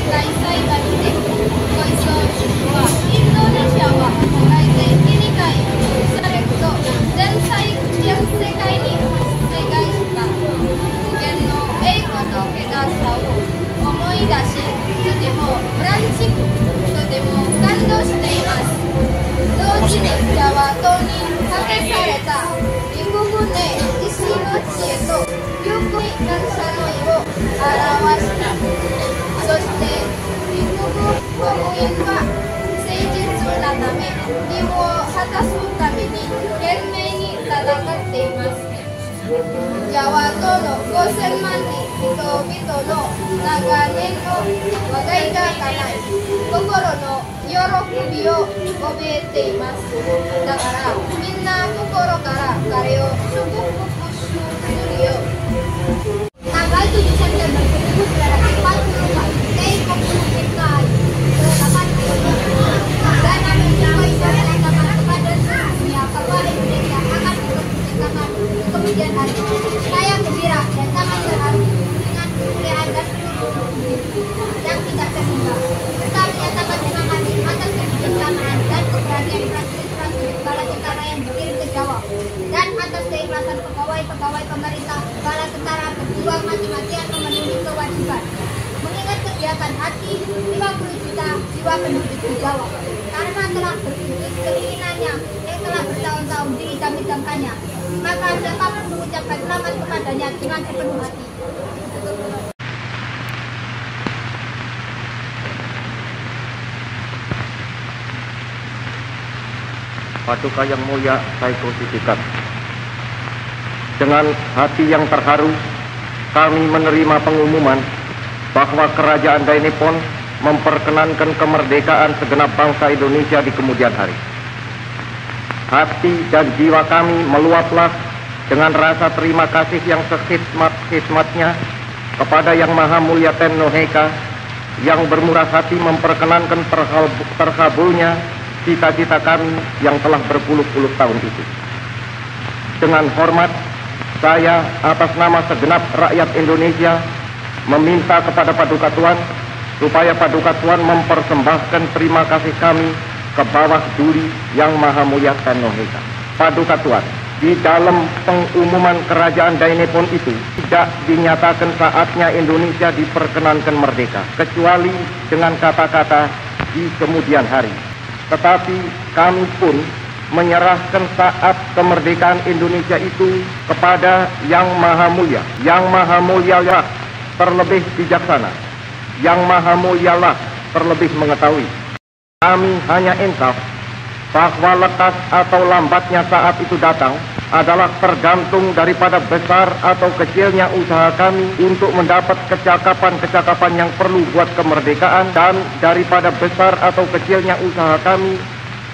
開されてご一緒はインドネシアは来年理解されると全世界に世界した無限の栄光と怪我さを思い出し、とてもフランチック、とても感動しています。同時にジャワ島にかけされた陸軍で石の知恵と有効に感謝の意を表した。そして陸軍国民は誠実なため義務を果たすために懸命に戦っています。ジャワ島の5000万人人々の長年の願いが叶い、心の喜びを覚えています。だからみんな心から彼を祝福するよ。Tanggal 7 September 1945, keikut mengikat penetapan dan mencapai penetapan kepada dunia bahwa Indonesia akan ditetapkan di kemudian hari. Saya gembira dan sangat terharu dengan kemuliaan dan yang tidak terhingga. Kita menyatakan terima kasih atas kebersamaan dan keberanian prajurit bala tentara yang berkirim ke Jawa dan atas keikhlasan pegawai-pegawai pemerintah bala tentara berjuang mati-matian memenuhi kewajiban mengingat kegiatan hati 50 juta jiwa penduduk di Jawa karena telah berwujud keinginannya yang telah bertahun-tahun diidam-idamkannya, maka siapapun mengucapkan selamat kepadanya dengan sepenuh hati. Paduka yang mulia Saiko Sitikan, dengan hati yang terharu kami menerima pengumuman bahwa Kerajaan Daenipon memperkenankan kemerdekaan segenap bangsa Indonesia di kemudian hari. Hati dan jiwa kami meluaplah dengan rasa terima kasih yang sekhidmat-khidmatnya kepada Yang Maha Mulia Tenno Heka yang bermurah hati memperkenankan terkabulnya cita-cita kami yang telah berpuluh-puluh tahun itu. Dengan hormat, saya atas nama segenap rakyat Indonesia meminta kepada Paduka Tuan supaya Paduka Tuan mempersembahkan terima kasih kami ke bawah duri Yang Maha Mulia Tenno Heka. Paduka Tuan, di dalam pengumuman Kerajaan Daenipon itu tidak dinyatakan saatnya Indonesia diperkenankan merdeka, kecuali dengan kata-kata di kemudian hari. Tetapi kami pun menyerahkan saat kemerdekaan Indonesia itu kepada Yang Maha Mulia. Yang Maha Mulialah terlebih bijaksana. Yang Maha Mulialah terlebih mengetahui. Kami hanya insaf bahwa lekas atau lambatnya saat itu datang adalah tergantung daripada besar atau kecilnya usaha kami untuk mendapat kecakapan-kecakapan yang perlu buat kemerdekaan dan daripada besar atau kecilnya usaha kami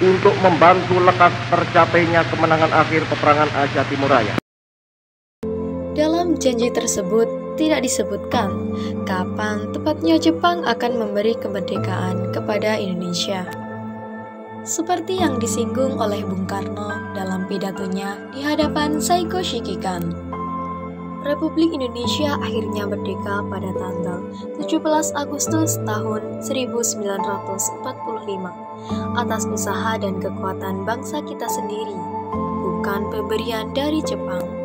untuk membantu lekas tercapainya kemenangan akhir peperangan Asia Timur Raya. Dalam janji tersebut tidak disebutkan kapan tepatnya Jepang akan memberi kemerdekaan kepada Indonesia. Seperti yang disinggung oleh Bung Karno dalam pidatonya di hadapan Saiko Shikikan. Republik Indonesia akhirnya merdeka pada tanggal 17 Agustus tahun 1945 atas usaha dan kekuatan bangsa kita sendiri, bukan pemberian dari Jepang.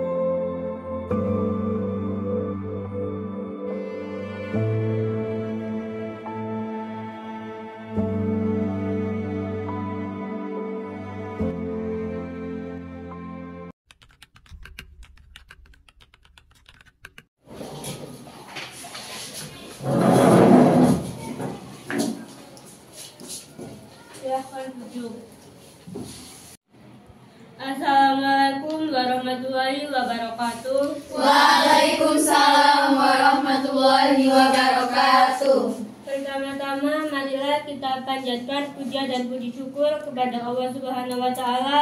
Assalamualaikum warahmatullahi wabarakatuh. Waalaikumsalam warahmatullahi wabarakatuh. Pertama-tama, marilah kita panjatkan puja dan puji syukur kepada Allah Subhanahu wa Ta'ala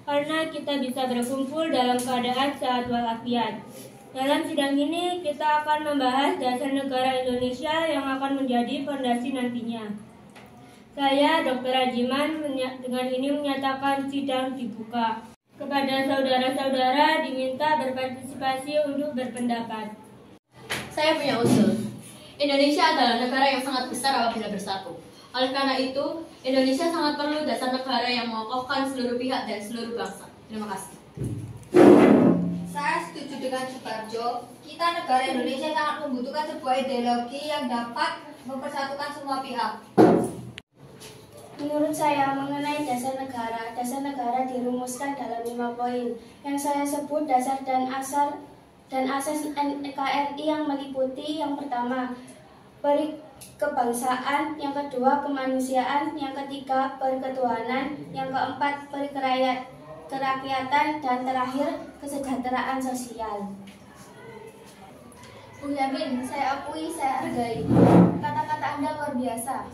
karena kita bisa berkumpul dalam keadaan sehat walafiat. Dalam sidang ini, kita akan membahas dasar negara Indonesia yang akan menjadi fondasi nantinya. Saya, Dr. Rajiman, dengan ini menyatakan sidang dibuka. Kepada saudara-saudara diminta berpartisipasi untuk berpendapat. Saya punya usul. Indonesia adalah negara yang sangat besar apabila bersatu. Oleh karena itu, Indonesia sangat perlu dasar negara yang mengokohkan seluruh pihak dan seluruh bangsa. Terima kasih. Saya setuju dengan Suparjo. Kita negara Indonesia sangat membutuhkan sebuah ideologi yang dapat mempersatukan semua pihak. Menurut saya, mengenai dasar negara dirumuskan dalam 5 poin yang saya sebut dasar dan asas NKRI yang meliputi yang pertama, kebangsaan, yang kedua, kemanusiaan, yang ketiga, perketuhanan, yang keempat, kerakyatan, dan terakhir, kesejahteraan sosial. Bung Yamin, saya akui, saya hargai. Kata-kata Anda luar biasa.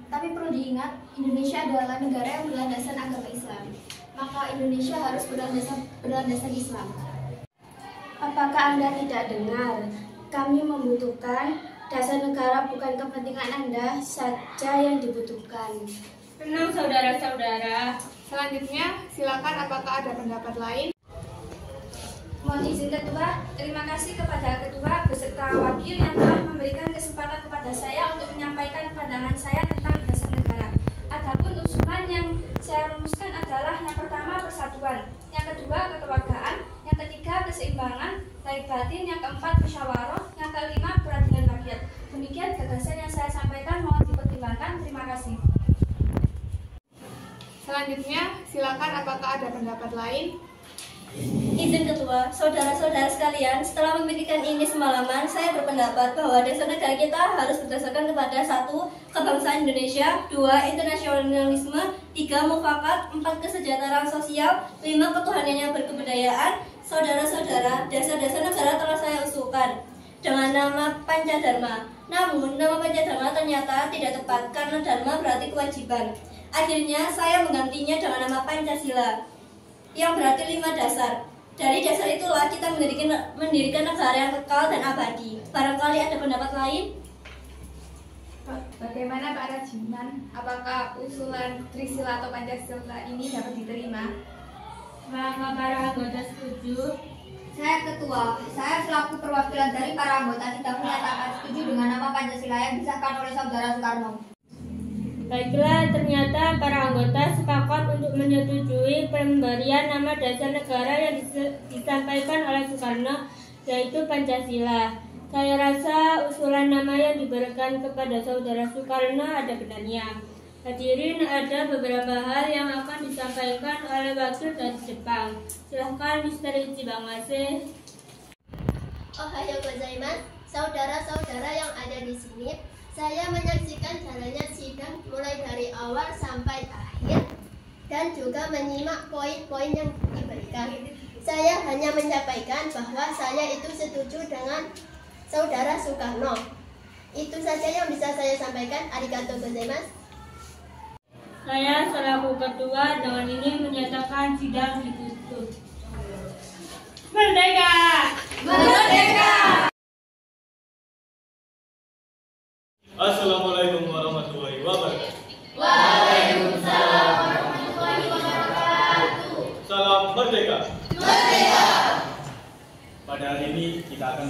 Tapi perlu diingat, Indonesia adalah negara yang berlandaskan agama Islam. Maka Indonesia harus berlandaskan Islam. Apakah Anda tidak dengar? Kami membutuhkan dasar negara, bukan kepentingan Anda saja yang dibutuhkan. Tenang saudara-saudara. Selanjutnya, silakan apakah ada pendapat lain? Mohon izin Ketua, terima kasih kepada Ketua beserta Wakil yang telah memberikan kesempatan kepada saya untuk menyampaikan pandangan saya tentang dasar negara. Adapun usulan yang saya rumuskan adalah yang pertama persatuan, yang kedua kekeluargaan, yang ketiga keseimbangan baik batin, yang keempat musyawarah, yang kelima peradilan rakyat. Demikian gagasan yang saya sampaikan, mohon dipertimbangkan. Terima kasih. Selanjutnya, silakan apakah ada pendapat lain? Izin Ketua, saudara-saudara sekalian, setelah memikirkan ini semalaman, saya berpendapat bahwa dasar negara kita harus berdasarkan kepada 1. Kebangsaan Indonesia, 2. Internasionalisme, 3. Mufakat, 4. Kesejahteraan sosial, 5. Ketuhanan yang berkebudayaan. Saudara-saudara, dasar-dasar negara telah saya usulkan dengan nama Pancadharma. Namun, nama Pancadharma ternyata tidak tepat karena Dharma berarti kewajiban. Akhirnya, saya menggantinya dengan nama Pancasila, yang berarti 5 dasar. Dari dasar itulah kita mendirikan negara yang kekal dan abadi. Barangkali ada pendapat lain? Bagaimana Pak Rajiman? Apakah usulan Trisila atau Pancasila ini dapat diterima? Apakah para anggota setuju? Saya Ketua, saya selaku perwakilan dari para anggota tidak menyatakan setuju dengan nama Pancasila yang disahkan oleh Saudara Soekarno. Baiklah, ternyata para anggota sepakat untuk menyetujui pemberian nama dasar negara yang disampaikan oleh Soekarno, yaitu Pancasila. Saya rasa usulan nama yang diberikan kepada Saudara Soekarno ada benarnya. Hadirin, ada beberapa hal yang akan disampaikan oleh wakil dari Jepang. Silahkan Mr. Ichibamase. Ohayo gozaimasu, saudara-saudara yang ada di sini. Saya menyaksikan jalannya sidang mulai dari awal sampai akhir dan juga menyimak poin-poin yang diberikan. Saya hanya menyampaikan bahwa saya itu setuju dengan Saudara Soekarno. Itu saja yang bisa saya sampaikan. Arigatou gozaimasu. Saya selaku ketua dengan ini menyatakan sidang ditutup. Merdeka! Merdeka! Assalamualaikum warahmatullahi wabarakatuh. Waalaikumsalam warahmatullahi wabarakatuh. Salam merdeka. Merdeka! Pada hari ini kita akan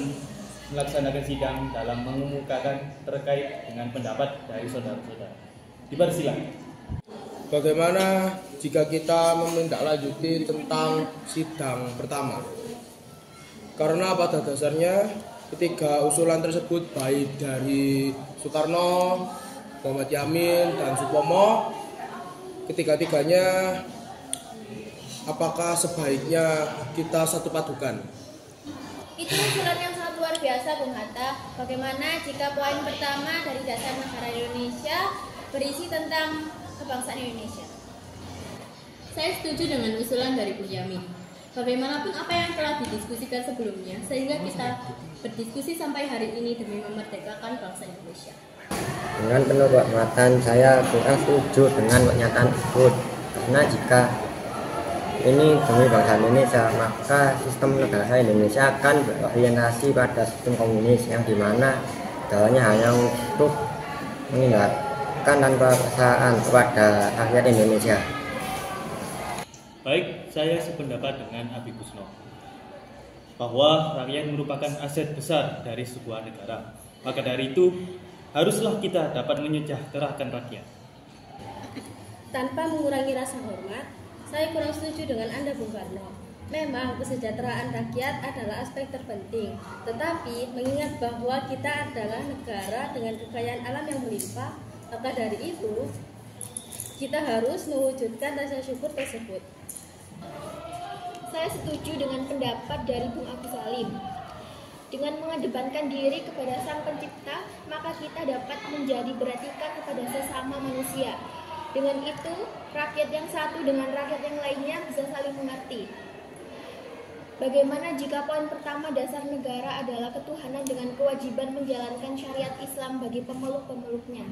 melaksanakan sidang dalam mengemukakan terkait dengan pendapat dari saudara-saudara. Dipersilakan. Bagaimana jika kita menindaklanjuti tentang sidang pertama? Karena pada dasarnya ketiga usulan tersebut baik dari Soekarno, Muhammad Yamin, dan Supomo, ketiga-tiganya apakah sebaiknya kita satu padukan? Itu usulan yang sangat luar biasa, Bung Hatta. Bagaimana jika poin pertama dari dasar negara Indonesia berisi tentang kebangsaan Indonesia? Saya setuju dengan usulan dari Bung Yamin. Bagaimanapun apa yang telah didiskusikan sebelumnya, sehingga kita berdiskusi sampai hari ini demi memerdekakan bangsa Indonesia. Dengan penuh penghormatan, saya kurang setuju dengan pernyataan tersebut. Karena jika ini demi bangsa Indonesia, maka sistem negara Indonesia akan berorientasi pada sistem komunis yang dimana negaranya hanya untuk meninggalkan dan kekuasaan kepada rakyat Indonesia. Baik, saya sependapat dengan Abi Kusno bahwa rakyat merupakan aset besar dari sebuah negara. Maka dari itu, haruslah kita dapat menyejahterakan rakyat. Tanpa mengurangi rasa hormat, saya kurang setuju dengan Anda, Bung Karno. Memang kesejahteraan rakyat adalah aspek terpenting, tetapi mengingat bahwa kita adalah negara dengan kekayaan alam yang melimpah, maka dari itu kita harus mewujudkan rasa syukur tersebut. Saya setuju dengan pendapat dari Bung Agus Salim. Dengan mengedepankan diri kepada Sang Pencipta, maka kita dapat menjadi beratika kepada sesama manusia. Dengan itu, rakyat yang satu dengan rakyat yang lainnya bisa saling mengerti. Bagaimana jika poin pertama dasar negara adalah ketuhanan dengan kewajiban menjalankan syariat Islam bagi pemeluk-pemeluknya?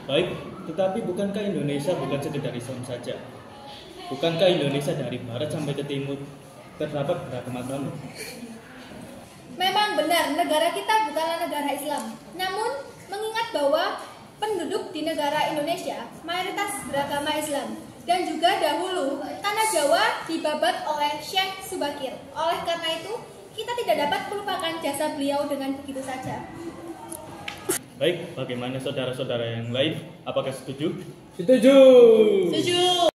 Baik, tetapi bukankah Indonesia bukan sekedar Islam saja? Bukankah Indonesia dari barat sampai ke timur terdapat beragam agama? Memang benar, negara kita bukanlah negara Islam. Namun, mengingat bahwa penduduk di negara Indonesia mayoritas beragama Islam, dan juga dahulu tanah Jawa dibabat oleh Syekh Subakir. Oleh karena itu, kita tidak dapat melupakan jasa beliau dengan begitu saja. Baik, bagaimana saudara-saudara yang lain? Apakah setuju? Setuju. Setuju.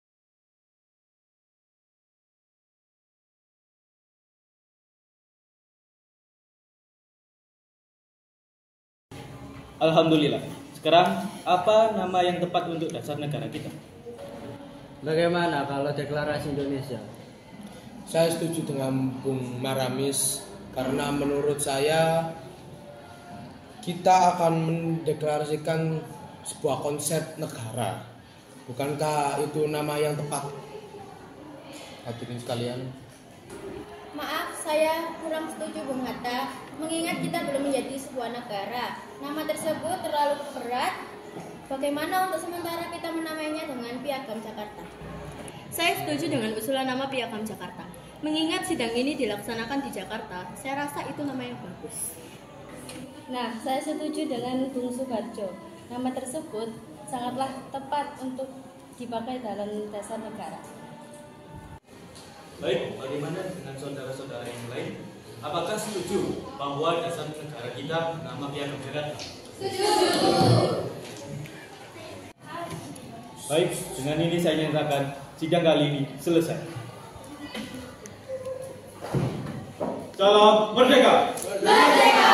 Alhamdulillah. Sekarang, apa nama yang tepat untuk dasar negara kita? Bagaimana kalau deklarasi Indonesia? Saya setuju dengan Bung Maramis karena menurut saya kita akan mendeklarasikan sebuah konsep negara. Bukankah itu nama yang tepat? Hadirin sekalian. Maaf, saya kurang setuju Bung Hatta. Mengingat kita belum menjadi sebuah negara, nama tersebut terlalu berat. Bagaimana untuk sementara kita menamainya dengan Piagam Jakarta? Saya setuju dengan usulan nama Piagam Jakarta. Mengingat sidang ini dilaksanakan di Jakarta, saya rasa itu nama yang bagus. Nah, saya setuju dengan Bung Subarjo. Nama tersebut sangatlah tepat untuk dipakai dalam dasar negara. Baik, bagaimana dengan saudara-saudara yang lain? Apakah setuju bahwa dasar negara kita nama Piagam Jakarta? Setuju. Baik, dengan ini saya nyatakan sidang kali ini selesai. Salam merdeka! Merdeka!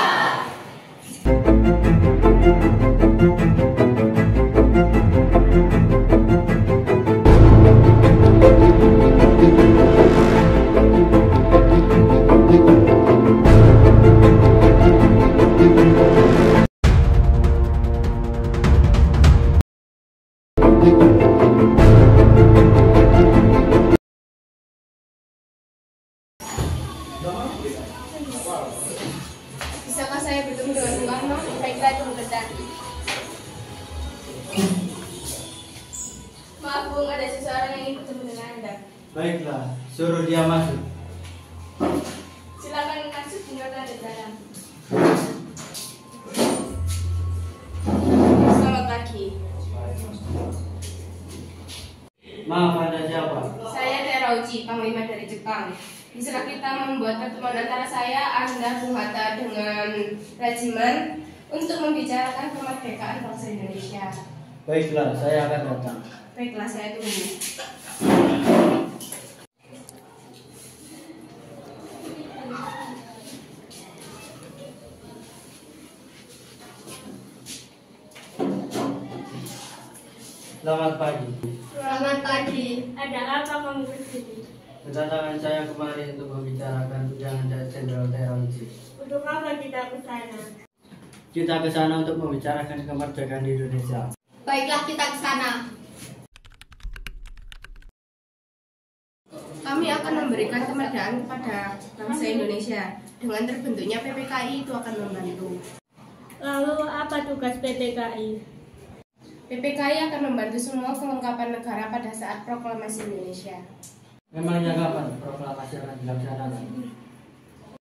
Bisakah saya bertemu dengan Bung Karno? Baiklah, tunggu bentar. Maaf Bung, ada seseorang yang ingin bertemu dengan Anda. Baiklah, suruh dia masuk. Silakan masuk, tinggalkan di dalam. Selamat pagi. Maaf, Anda siapa? Saya Terauchi, Panglima dari Jepang. Bisa kita membuat pertemuan antara saya, Anda, Bung Hatta dengan Regimen untuk membicarakan kemerdekaan bangsa Indonesia. Baiklah, saya akan datang. Baiklah, saya tunggu. Selamat pagi. Selamat pagi. Ada apa kamu kesini? Kedatangan saya kemarin untuk membicarakan tunjangan Jenderal Terauchi. Untuk apa kita ke sana? Kita ke sana untuk membicarakan kemerdekaan di Indonesia. Baiklah, kita ke sana. Kami akan memberikan kemerdekaan kepada bangsa Indonesia. Dengan terbentuknya PPKI itu akan membantu. Lalu apa tugas PPKI? PPKI akan membantu semua kelengkapan negara pada saat proklamasi Indonesia. Memangnya kapan proklamasi akan dilaksanakan?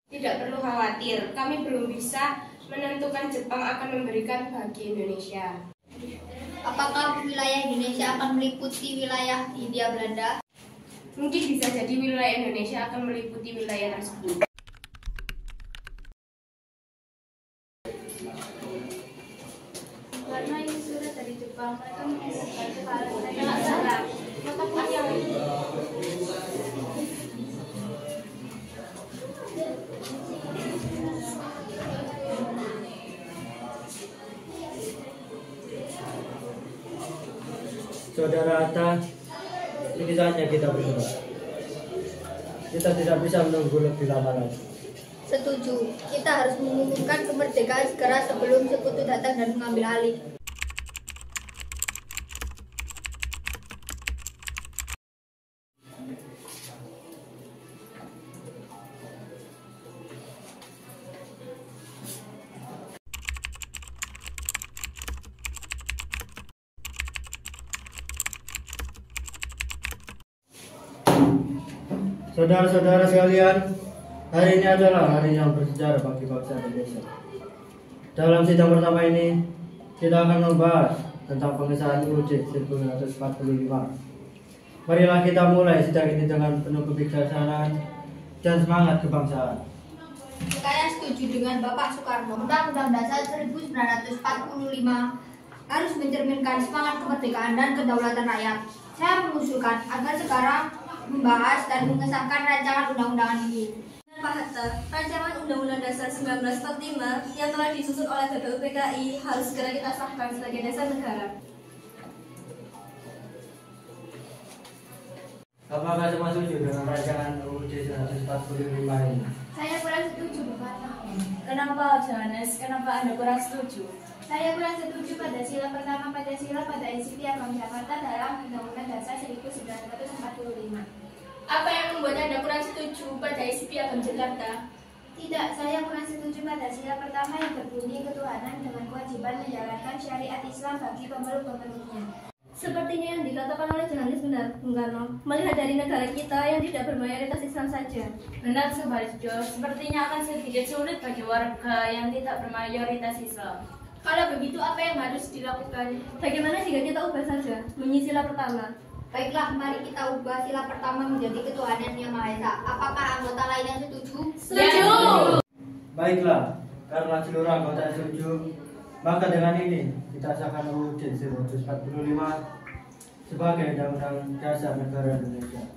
Tidak perlu khawatir, kami belum bisa menentukan Jepang akan memberikan bagi Indonesia. Apakah wilayah Indonesia akan meliputi wilayah Hindia Belanda? Mungkin bisa jadi wilayah Indonesia akan meliputi wilayah tersebut. Saudara Atta, ini saatnya kita berdoa. Kita tidak bisa menunggu lebih lama lagi. Setuju, kita harus mengumumkan kemerdekaan segera sebelum sekutu datang dan mengambil alih. Saudara-saudara sekalian, hari ini adalah hari yang bersejarah bagi bangsa Indonesia. Dalam sidang pertama ini, kita akan membahas tentang pengesahan UUD 1945. Marilah kita mulai sidang ini dengan penuh kebijaksanaan dan semangat kebangsaan. Saya setuju dengan Bapak Soekarno. Undang-Undang Dasar 1945 harus mencerminkan semangat kemerdekaan dan kedaulatan rakyat. Saya mengusulkan agar sekarang membahas dan mengesahkan rancangan undang-undangan ini. Pak Hatta, rancangan Undang-Undang Dasar 1945 yang telah disusun oleh BPUPKI harus segera kita sahkan sebagai dasar negara. Apakah semua setuju dengan rancangan UUD 1945 ini? Saya kurang setuju, Bapak. Kenapa, Johannes? Kenapa Anda kurang setuju? Saya kurang setuju pada sila pertama Pancasila pada isi Piagam Jakarta dalam Undang-Undang Dasar 1945. Apa yang membuat Anda kurang setuju pada isi Piagam Jakarta? Tidak, saya kurang setuju pada sila pertama yang berbunyi ketuhanan dengan kewajiban menjalankan syariat Islam bagi pemeluk-pemeluknya. Sepertinya yang dikatakan oleh Johannes benar, Bung Karno. Melihat dari negara kita yang tidak bermayoritas Islam saja. Benar, Sobatjo. Sepertinya akan sedikit sulit bagi warga yang tidak bermayoritas Islam. Kalau begitu, apa yang harus dilakukan? Bagaimana jika kita ubah saja bunyi sila pertama? Baiklah, mari kita ubah sila pertama menjadi ketuhanan yang Maha Esa. Apakah anggota lainnya setuju? Setuju! Baiklah, karena seluruh anggota setuju, maka dengan ini kita sahkan UUD 1945 sebagai Undang-Undang Dasar Negara Indonesia.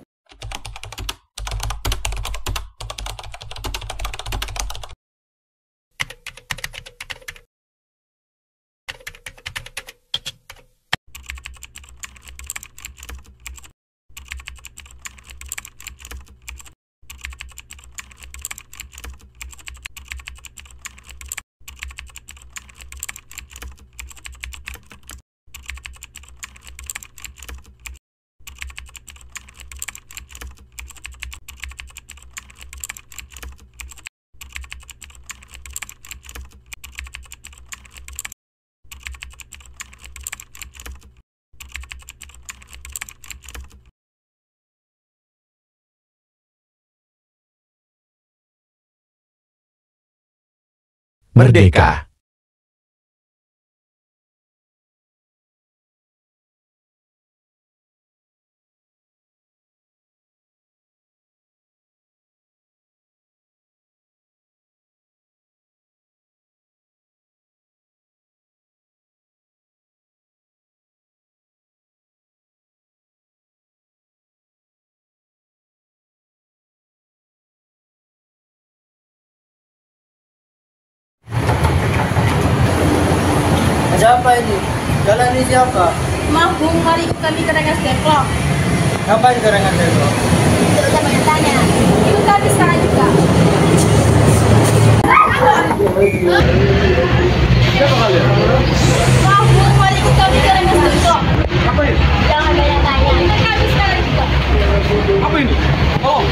Merdeka. Siapa ini? Jalan ini siapa? Maaf, Bung, mari kami ke Rengas Dengklok. Ngapain ke Rengas Dengklok? Tidak usah banyak tanya. Ikut kami sekarang juga. Siapa kalian? Maaf, Bung, mari ikut kami ke Rengas Dengklok. Ngapain? Jangan banyak tanya. Ikut kami sekarang juga. Apa ini? Oh.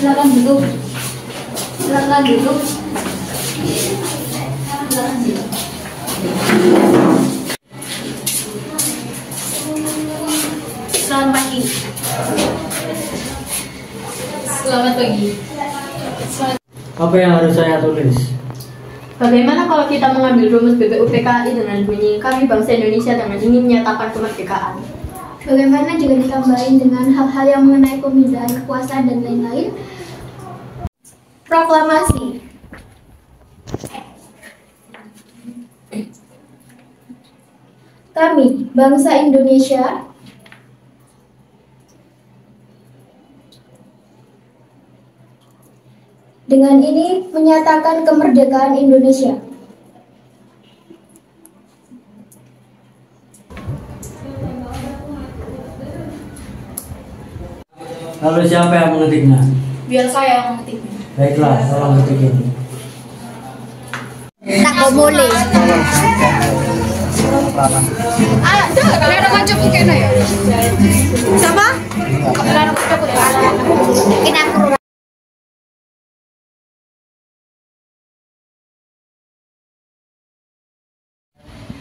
Silakan duduk. Silakan duduk. Silakan duduk. Selamat pagi. Selamat pagi. Apa yang harus saya tulis? Bagaimana kalau kita mengambil rumus BPUPKI dengan bunyi kami bangsa Indonesia dengan ingin menyatakan kemerdekaan? Bagaimana jika ditambahin dengan hal-hal yang mengenai pemindahan kekuasaan dan lain-lain? Proklamasi. Kami, bangsa Indonesia, dengan ini menyatakan kemerdekaan Indonesia. Lalu siapa yang mengetiknya? Biar saya yang mengetiknya. Baiklah, tolong ketik ini. Tak boleh. Kalian ada macam mungkin ya? Sama? Kalian ada macam mungkin aku.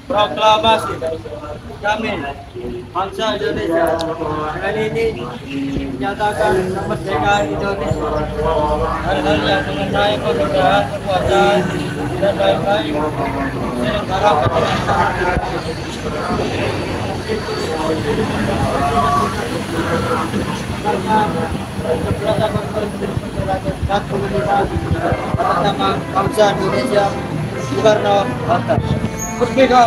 Proklamasi kami bangsa Indonesia dengan ini menyatakan kemerdekaan Indonesia. Hal-hal yang mengenai pemindahan kekuasaan dan lain-lain selenggarakan karena 11 Agustus 1945 atas nama bangsa Indonesia Soekarno Hatta. Merdeka!